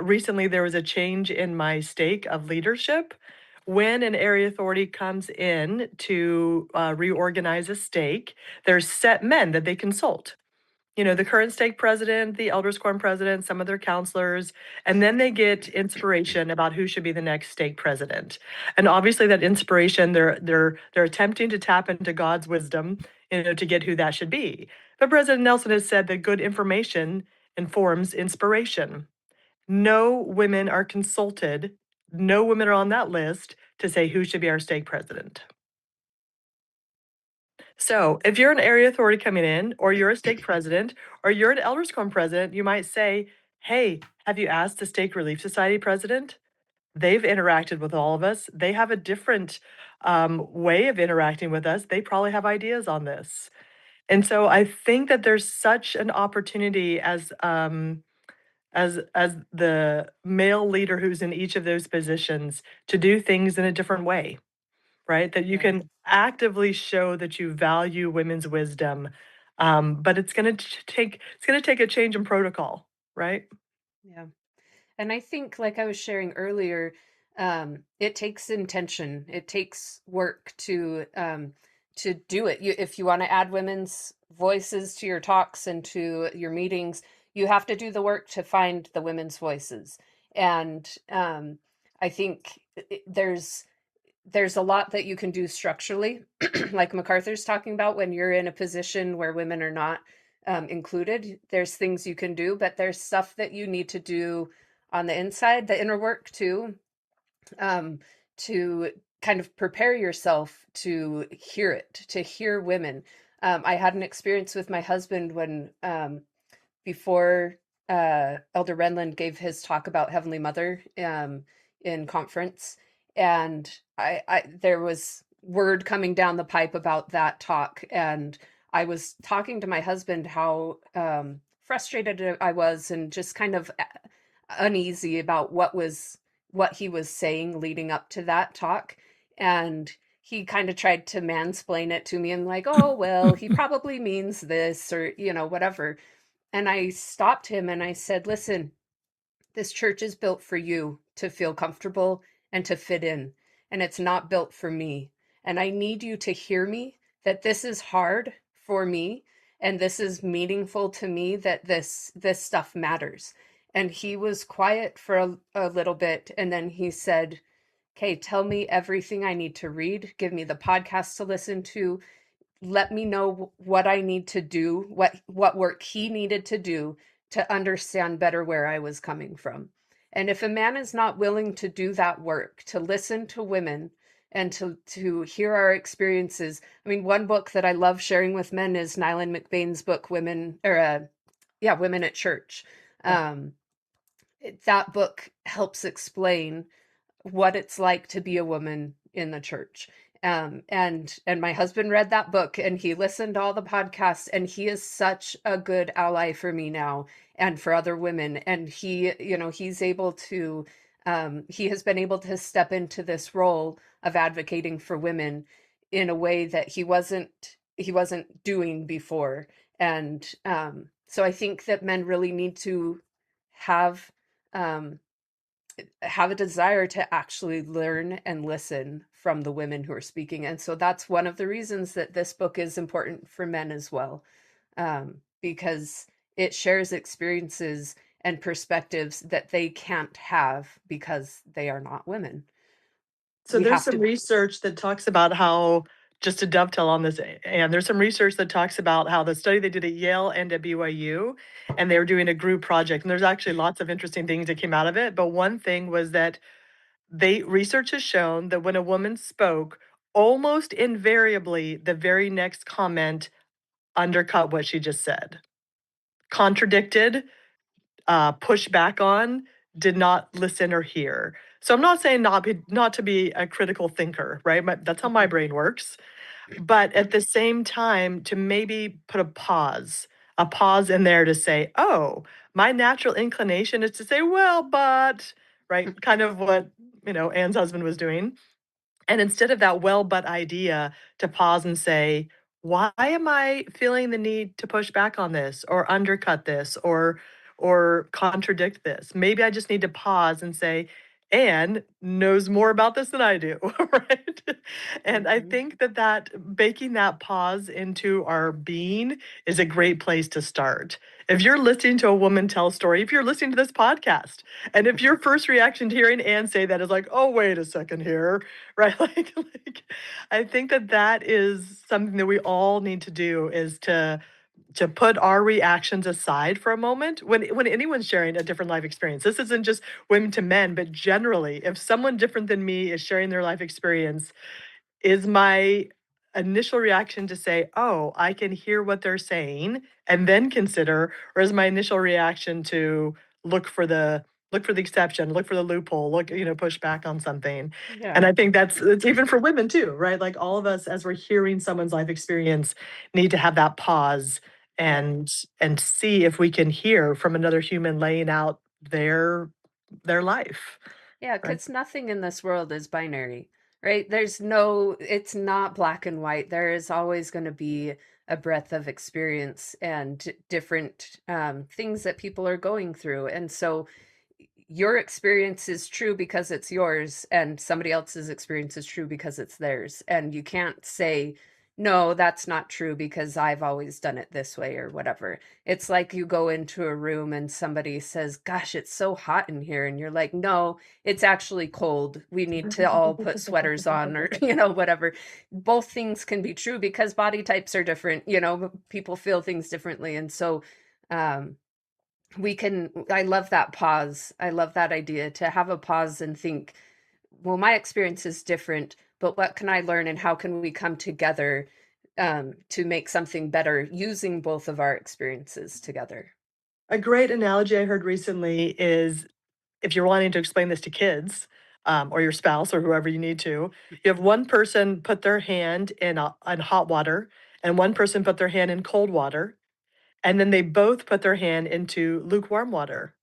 recently there was a change in my stake of leadership. When an area authority comes in to reorganize a stake, there's set men that they consult. The current stake president, the elders quorum president, some of their counselors, and then they get inspiration about who should be the next stake president. And obviously that inspiration, they're attempting to tap into God's wisdom, to get who that should be. But President Nelson has said that good information informs inspiration. No women are consulted, no women are on that list to say who should be our stake president. So if you're an area authority coming in, or you're a stake president, or you're an elders quorum president, you might say, hey, have you asked the Stake Relief Society president? They've interacted with all of us. They have a different way of interacting with us. They probably have ideas on this. And so I think that there's such an opportunity as the male leader who's in each of those positions to do things in a different way, right? That you Yeah. can actively show that you value women's wisdom, but it's gonna take a change in protocol, right? Yeah. And I think, like I was sharing earlier, it takes intention. It takes work to do it. If you want to add women's voices to your talks and to your meetings, you have to do the work to find the women's voices. And I think there's a lot that you can do structurally, like McArthur's talking about. When you're in a position where women are not included, there's things you can do, but there's stuff that you need to do on the inside, the inner work too, to kind of prepare yourself to hear it, to hear women. I had an experience with my husband when, before Elder Renland gave his talk about Heavenly Mother in conference, and I there was word coming down the pipe about that talk, and I was talking to my husband how frustrated I was, and just kind of uneasy about what he was saying leading up to that talk. And he kind of tried to mansplain it to me, and like, oh well, he probably means this, or whatever. And I stopped him and I said, listen, this church is built for you to feel comfortable and to fit in, and it's not built for me. And I need you to hear me, that this is hard for me, and this is meaningful to me, that this stuff matters. And he was quiet for a little bit, and then he said, okay, tell me everything I need to read, give me the podcast to listen to, let me know what I need to do, what work he needed to do to understand better where I was coming from. And if a man is not willing to do that work, to listen to women and to hear our experiences. I mean, one book that I love sharing with men is Nylan McBain's book, Women, or Women at Church. Yeah. That book helps explain what it's like to be a woman in the church. And my husband read that book, and he listened to all the podcasts, and he is such a good ally for me now and for other women. And he's able to, he has been able to step into this role of advocating for women in a way that he wasn't doing before. And so I think that men really need to have um, have a desire to actually learn and listen from the women who are speaking. And so that's one of the reasons that this book is important for men as well, because it shares experiences and perspectives that they can't have because they are not women. So We there's have some to. research that talks about how, just to dovetail on this, and there's some research that talks about how the study they did at Yale and at BYU, and they were doing a group project, and there's actually lots of interesting things that came out of it. But one thing was that research has shown that when a woman spoke, almost invariably the very next comment undercut what she just said, contradicted, pushed back on, did not listen or hear. So I'm not saying not to be a critical thinker, right? That's how my Mhm. brain works. But at the same time, to maybe put a pause in there to say, oh, my natural inclination is to say, well, but, right? Kind of what, Anne's husband was doing. And instead of that well, but idea, to pause and say, why am I feeling the need to push back on this or undercut this or contradict this? Maybe I just need to pause and say, Anne knows more about this than I do, right? And I Mhm. think that baking that pause into our being is a great place to start. If you're listening to a woman tell a story, if you're listening to this podcast, and if your first reaction to hearing Anne say that is like, oh, wait a second here, right? Like I think that is something that we all need to do is to put our reactions aside for a moment when anyone's sharing a different life experience. This isn't just women to men, but generally, if someone different than me is sharing their life experience, is my initial reaction to say, "Oh, I can hear what they're saying," and then consider, or is my initial reaction to look for the look for the exception, look for the loophole, push back on something? And Yeah. I think it's even for women too, right? Like all of us, as we're hearing someone's life experience, need to have that pause Yeah. and see if we can hear from another human laying out their life, Yeah, right? because nothing in this world is binary, right? There's no, it's not black and white. There is always going to be a breadth of experience and different things that people are going through. And so your experience is true because it's yours, and somebody else's experience is true because it's theirs. And you can't say, no, that's not true because I've always done it this way or whatever. It's like you go into a room and somebody says, gosh, it's so hot in here. And you're like, no, it's actually cold. We need to all put sweaters on or, whatever. Both things can be true because body types are different, people feel things differently. And so, um, I love that pause. I love that idea to have a pause and think, well, my experience is different, but what can I learn and how can we come together to make something better using both of our experiences together? A great analogy I heard recently is if you're wanting to explain this to kids, or your spouse or whoever you need to, you have one person put their hand in hot water and one person put their hand in cold water, and then they both put their hand into lukewarm water.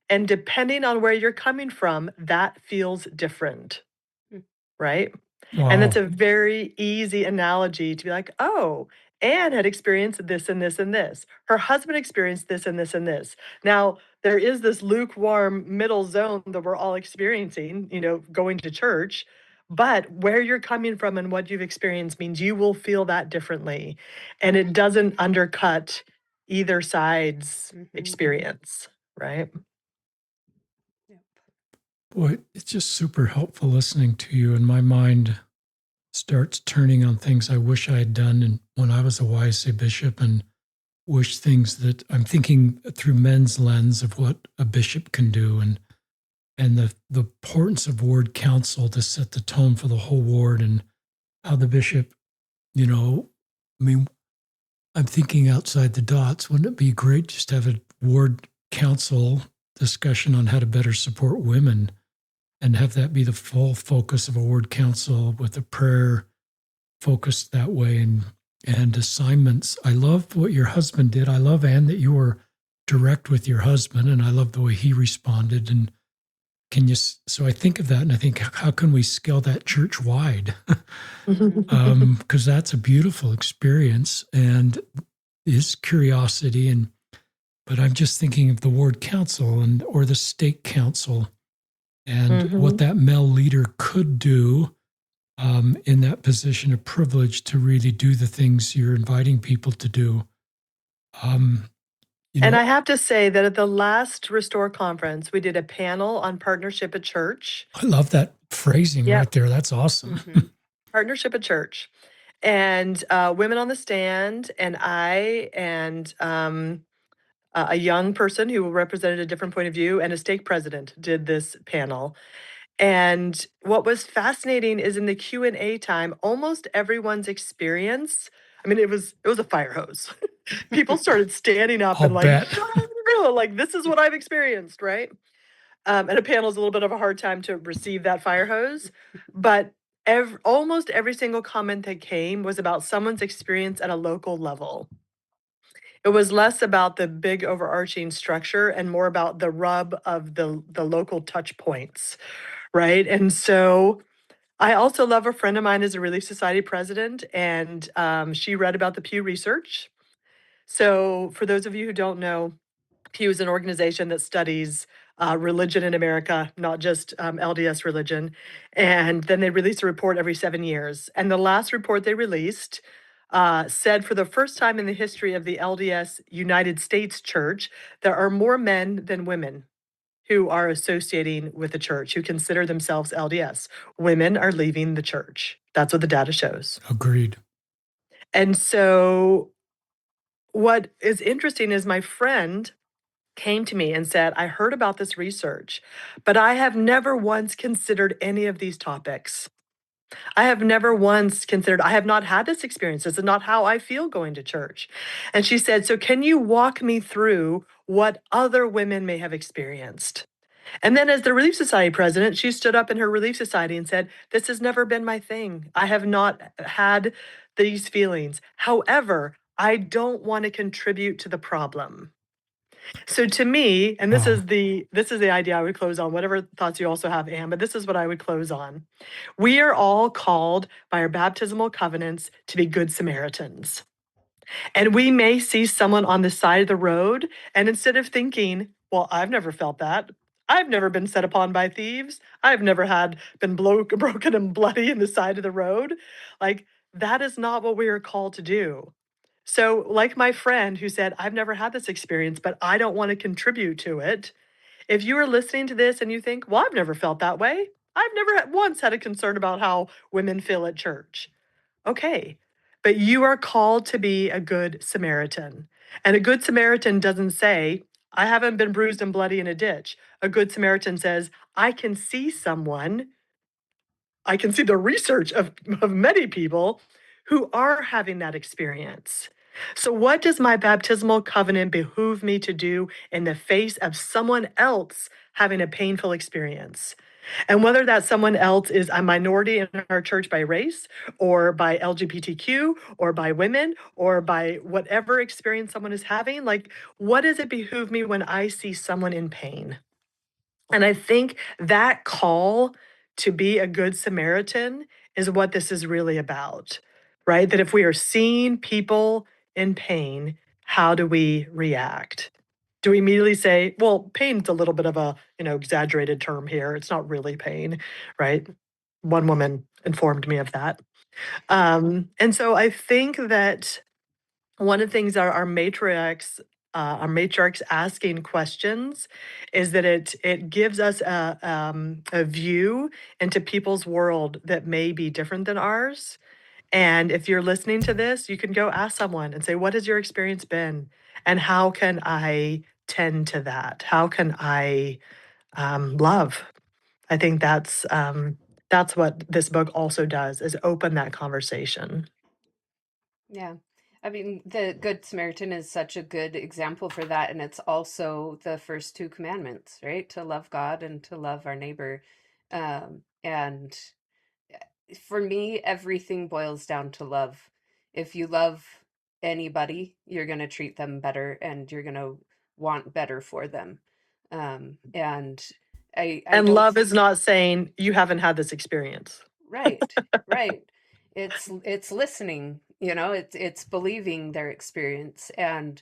And depending on where you're coming from, that feels different, Mm. right? And that's Wow. a very easy analogy to be like, oh, Anne had experienced this and this and this. Her husband experienced this and this and this. Now, there is this lukewarm middle zone that we're all experiencing, going to church. But where you're coming from and what you've experienced means you will feel that differently. And it doesn't undercut either side's Hmm. experience, right? Yep. Boy, it's just super helpful listening to you. And my mind starts turning on things I wish I had done and when I was a YSA bishop, and wish things that I'm thinking through men's lens of what a bishop can do, and the importance of ward council to set the tone for the whole ward, and how the bishop, you know, I mean, I'm thinking outside the dots. Wouldn't it be great just to have a ward council discussion on how to better support women, and have that be the full focus of a ward council with a prayer focused that way, and assignments. I love what your husband did. I love, Anne, that you were direct with your husband, and I love the way he responded. And can you? So I think of that, and I think, how can we scale that church wide? Because that's a beautiful experience, and is curiosity. And but I'm just thinking of the ward council and or the stake council, and what Mhm. that male leader could do in that position of privilege to really do the things you're inviting people to do. Um, you And know, I have to say that at the last Restore conference, we did a panel on partnership at church. I love that phrasing Yep, right there. That's awesome. Hmm. partnership at church. And women on the stand, and I, and a young person who represented a different point of view, and a stake president did this panel. And what was fascinating is in the Q&A time, almost everyone's experience, I mean, it was a fire hose. People started standing up I'll and like, bet. like this is what I've experienced, right? And a panel is a little bit of a hard time to receive that fire hose. But almost every single comment that came was about someone's experience at a local level. It was less about the big overarching structure and more about the rub of the local touch points, right? And so I also love a friend of mine is a Relief Society president, and she read about the Pew Research. So for those of you who don't know, Pew is an organization that studies religion in America, not just LDS religion. And then they release a report every 7 years. And the last report they released said for the first time in the history of the LDS United States Church, there are more men than women who are associating with the church, who consider themselves LDS. Women are leaving the church. That's what the data shows. Agreed. And so what is interesting is my friend came to me and said, I heard about this research, but I have never once considered any of these topics. I have never once considered, I have not had this experience. This is not how I feel going to church. And she said, so can you walk me through what other women may have experienced? And then, as the Relief Society president, she stood up in her Relief Society and said, this has never been my thing. I have not had these feelings. However, I don't want to contribute to the problem. So to me, and this Wow. is the idea I would close on, whatever thoughts you also have, Anne, but this is what I would close on. We are all called by our baptismal covenants to be good Samaritans. And we may see someone on the side of the road, and instead of thinking, well, I've never felt that. I've never been set upon by thieves. I've never been broken and bloody in the side of the road. Like, that is not what we are called to do. So, like my friend who said, I've never had this experience, but I don't want to contribute to it. If you are listening to this and you think, well, I've never felt that way, I've never once had a concern about how women feel at church. Okay. But you are called to be a good Samaritan. And a good Samaritan doesn't say, I haven't been bruised and bloody in a ditch. A good Samaritan says, I can see someone, I can see the research of many people who are having that experience. So, what does my baptismal covenant behoove me to do in the face of someone else having a painful experience? And whether that someone else is a minority in our church by race or by LGBTQ or by women or by whatever experience someone is having, like, what does it behoove me when I see someone in pain? And I think that call to be a good Samaritan is what this is really about, right? That if we are seeing people in pain, how do we react? Do we immediately say, well, pain's a little bit of a, exaggerated term here. It's not really pain, right? One woman informed me of that. And so I think that one of the things our matriarchs asking questions is that it gives us a view into people's world that may be different than ours. And if you're listening to this, you can go ask someone and say, what has your experience been? And how can I tend to that? How can I love? I think that's what this book also does, is open that conversation. Yeah. I mean, the Good Samaritan is such a good example for that. And it's also the first two commandments, right? To love God and to love our neighbor. And for me, everything boils down to love. If you love anybody, you're going to treat them better and you're going to want better for them. And I And don't love is not saying you haven't had this experience. Right, right. It's listening, it's believing their experience and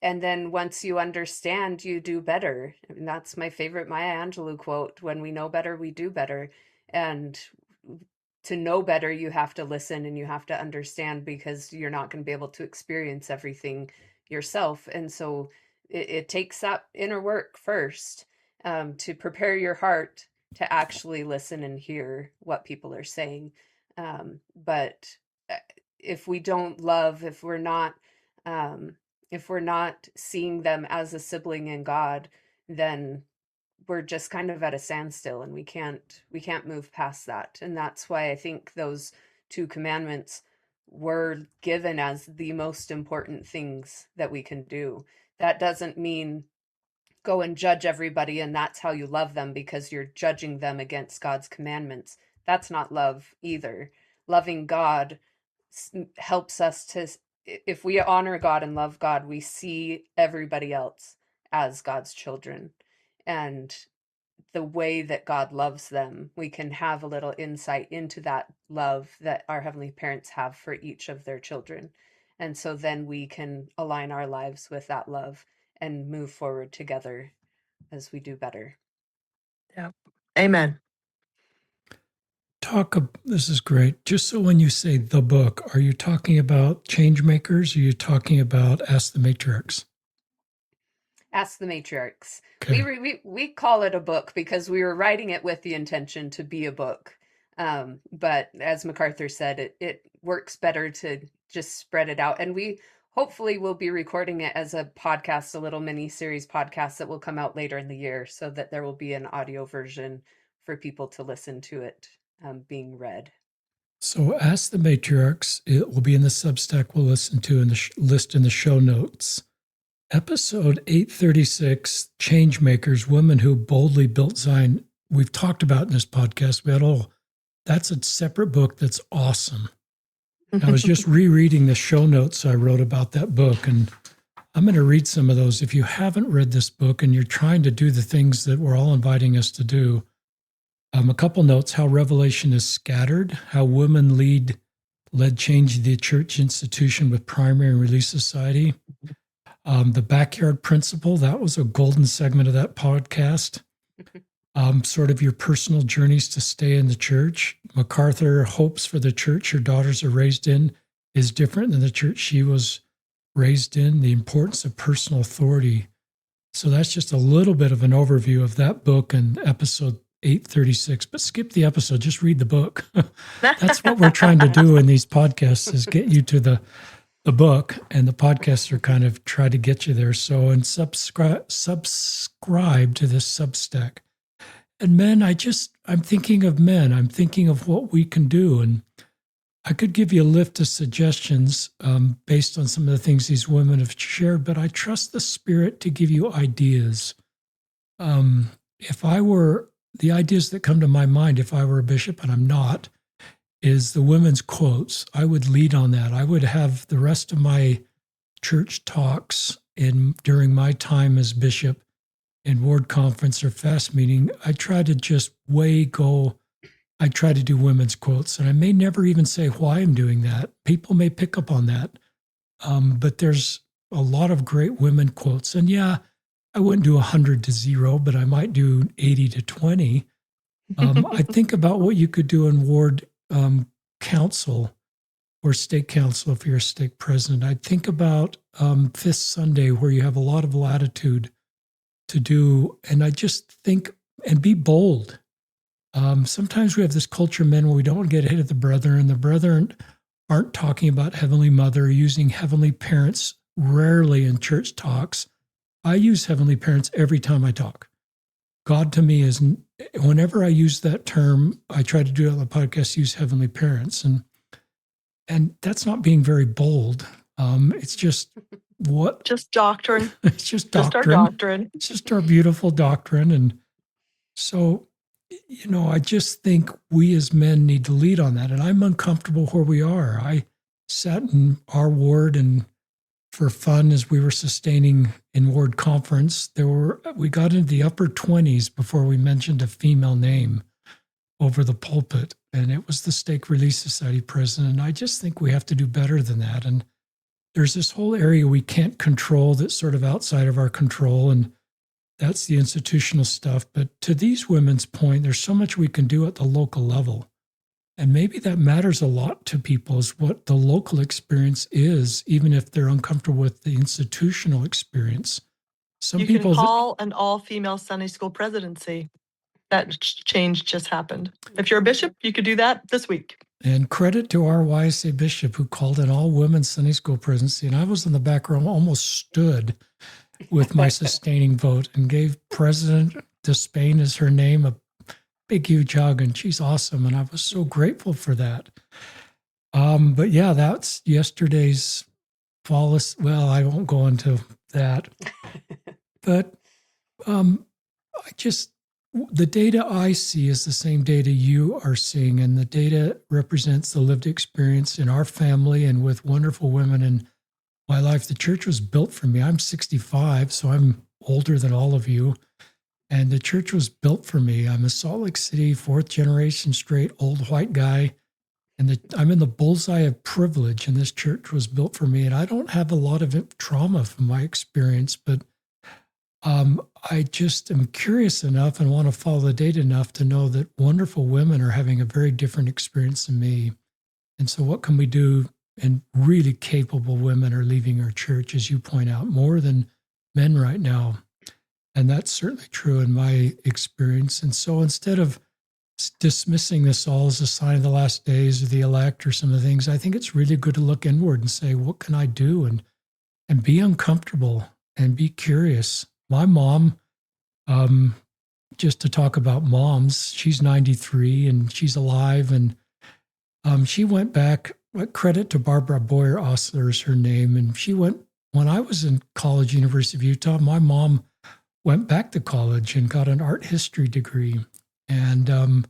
then once you understand, you do better. I mean, that's my favorite Maya Angelou quote, when we know better, we do better. And to know better, you have to listen and you have to understand, because you're not going to be able to experience everything yourself. And so it takes that inner work first, to prepare your heart to actually listen and hear what people are saying. But uh, if we don't love, um, if we're not seeing them as a sibling in God, then we're just kind of at a standstill and we can't move past that. And that's why I think those two commandments were given as the most important things that we can do. That doesn't mean go and judge everybody and that's how you love them because you're judging them against God's commandments. That's not love either. Loving God helps us to, if we honor God and love God, we see everybody else as God's children. And the way that God loves them, we can have a little insight into that love that our Heavenly Parents have for each of their children. And so then we can align our lives with that love and move forward together as we do better. Yeah. Amen. This is great. Just so when you say the book, are you talking about change makers? Or are you talking about Ask the Matriarchs? Ask the Matriarchs. Okay. We call it a book because we were writing it with the intention to be a book. But as McArthur said, it works better to just spread it out. And we hopefully will be recording it as a podcast, a little mini series podcast that will come out later in the year so that there will be an audio version for people to listen to it being read. So Ask the Matriarchs, it will be in the Substack we'll listen to in the list in the show notes. Episode 836, Changemakers, Women Who Boldly Built Zion. We've talked about in this podcast. That's a separate book that's awesome. I was just rereading the show notes I wrote about that book, and I'm going to read some of those. If you haven't read this book and you're trying to do the things that we're all inviting us to do, a couple notes: how revelation is scattered, how women led change the church institution with primary and relief society. The backyard principle, that was a golden segment of that podcast. Sort of your personal journeys to stay in the church. McArthur hopes for the church her daughters are raised in is different than the church she was raised in. The importance of personal authority. So that's just a little bit of an overview of that book and episode 836. But skip the episode, just read the book. That's what we're trying to do in these podcasts, is get you to the book, and the podcasts are kind of try to get you there. So, and subscribe to this Substack. And men, I'm thinking of men. I'm thinking of what we can do. And I could give you a list of suggestions based on some of the things these women have shared, but I trust the Spirit to give you ideas. The ideas that come to my mind, if I were a bishop, and I'm not, is the women's quotes. I would lead on that. I would have the rest of my church talks during my time as bishop in ward conference or fast meeting. I try to do women's quotes, and I may never even say why I'm doing that. People may pick up on that. But there's a lot of great women quotes. And yeah, I wouldn't do 100 to 0, but I might do 80 to 20. I think about what you could do in ward council or stake council if you're a stake president. I think about Fifth Sunday, where you have a lot of latitude to do, and I just think, and be bold. Sometimes we have this culture, men, where we don't want to get ahead of the brethren. The brethren aren't talking about Heavenly Mother, using Heavenly Parents rarely in church talks. I use Heavenly Parents every time I talk. God to me is, whenever I use that term, I try to do it on the podcast, use Heavenly Parents. And that's not being very bold. It's just just doctrine. It's just doctrine. Just our doctrine. It's just our beautiful doctrine. And so, I just think we as men need to lead on that. And I'm uncomfortable where we are. I sat in our ward, and for fun, as we were sustaining in ward conference, we got into the upper 20s before we mentioned a female name over the pulpit. And it was the Stake Relief Society president. And I just think we have to do better than that. And there's this whole area we can't control that's sort of outside of our control. And that's the institutional stuff. But to these women's point, there's so much we can do at the local level. And maybe that matters a lot to people, is what the local experience is, even if they're uncomfortable with the institutional experience. You can call an all-female Sunday school presidency. That change just happened. If you're a bishop, you could do that this week. And credit to our YSA bishop, who called an all-women Sunday school presidency. And I was in the back row, almost stood with my sustaining vote, and gave President Despain, as her name, a big, huge hug, and she's awesome. And I was so grateful for that. But yeah, that's yesterday's flawless. Well, I won't go into that. But I just, the data I see is the same data you are seeing, and the data represents the lived experience in our family and with wonderful women in my life. The church was built for me. I'm 65, so I'm older than all of you. And the church was built for me. I'm a Salt Lake City, fourth generation straight old white guy. And I'm in the bullseye of privilege, and this church was built for me. And I don't have a lot of trauma from my experience, but I just am curious enough and want to follow the data enough to know that wonderful women are having a very different experience than me. And so what can we do? And really capable women are leaving our church, as you point out, more than men right now. And that's certainly true in my experience. And so instead of dismissing this all as a sign of the last days or the elect or some of the things, I think it's really good to look inward and say, what can I do? And be uncomfortable and be curious. My mom, just to talk about moms, she's 93 and she's alive. And she went back, credit to Barbara Boyer Osler is her name. And she went, when I was in college, University of Utah, my mom went back to college and got an art history degree. And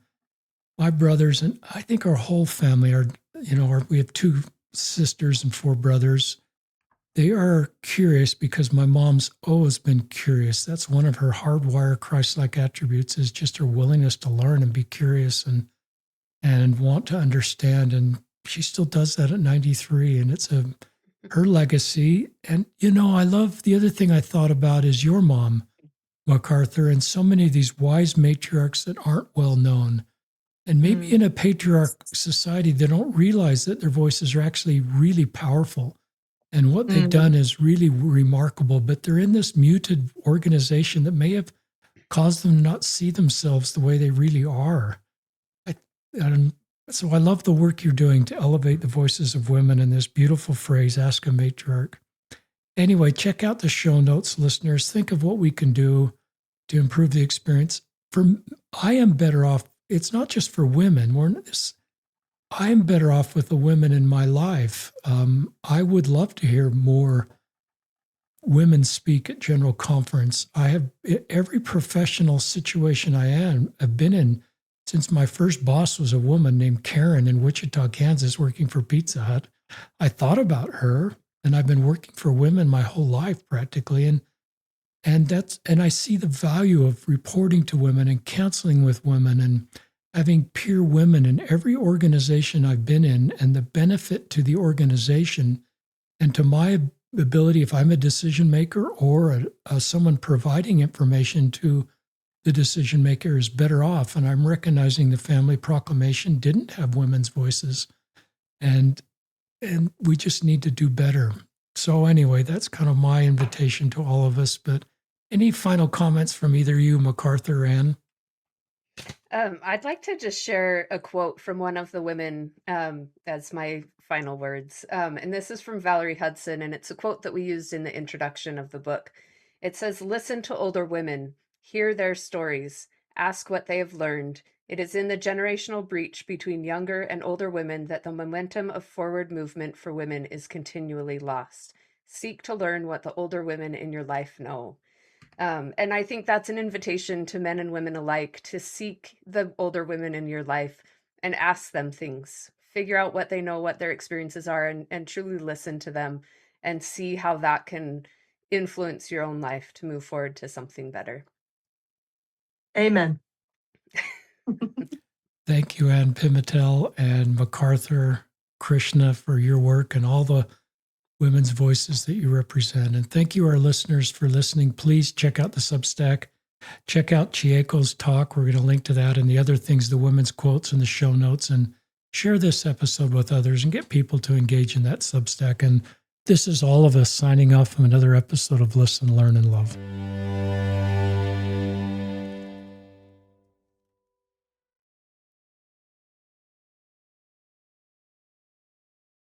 my brothers, and I think our whole family are, we have 2 sisters and 4 brothers. They are curious because my mom's always been curious. That's one of her hardwired Christ-like attributes, is just her willingness to learn and be curious and want to understand. And she still does that at 93, and it's her legacy. And, I love, the other thing I thought about is your mom, McArthur, and so many of these wise matriarchs that aren't well known. And maybe in a patriarch society, they don't realize that their voices are actually really powerful. And what they've done is really remarkable, but they're in this muted organization that may have caused them to not see themselves the way they really are. So I love the work you're doing to elevate the voices of women in this beautiful phrase, ask a matriarch. Anyway, check out the show notes, listeners. Think of what we can do to improve the experience. I am better off. It's not just for women. I am better off with the women in my life. I would love to hear more women speak at General Conference. I have every professional situation I've been in since my first boss was a woman named Karen in Wichita, Kansas, working for Pizza Hut. I thought about her, and I've been working for women my whole life practically. And I see the value of reporting to women and counseling with women and having peer women in every organization I've been in, and the benefit to the organization and to my ability, if I'm a decision maker or someone providing information to the decision maker, is better off. And I'm recognizing the family proclamation didn't have women's voices, and we just need to do better. So anyway, that's kind of my invitation to all of us. But any final comments from either you, McArthur or Anne? I'd like to just share a quote from one of the women as my final words. And this is from Valerie Hudson, and it's a quote that we used in the introduction of the book. It says, "Listen to older women, hear their stories, ask what they have learned. It is in the generational breach between younger and older women that the momentum of forward movement for women is continually lost. Seek to learn what the older women in your life know." And I think that's an invitation to men and women alike to seek the older women in your life and ask them things. Figure out what they know, what their experiences are, and truly listen to them and see how that can influence your own life to move forward to something better. Amen. Thank you, Anne Pimentel and McArthur, Krishna, for your work and all the women's voices that you represent. And thank you, our listeners, for listening. Please check out the Substack. Check out Chieko's talk. We're going to link to that and the other things, the women's quotes in the show notes, and share this episode with others and get people to engage in that Substack. And this is all of us signing off from another episode of Listen, Learn, and Love.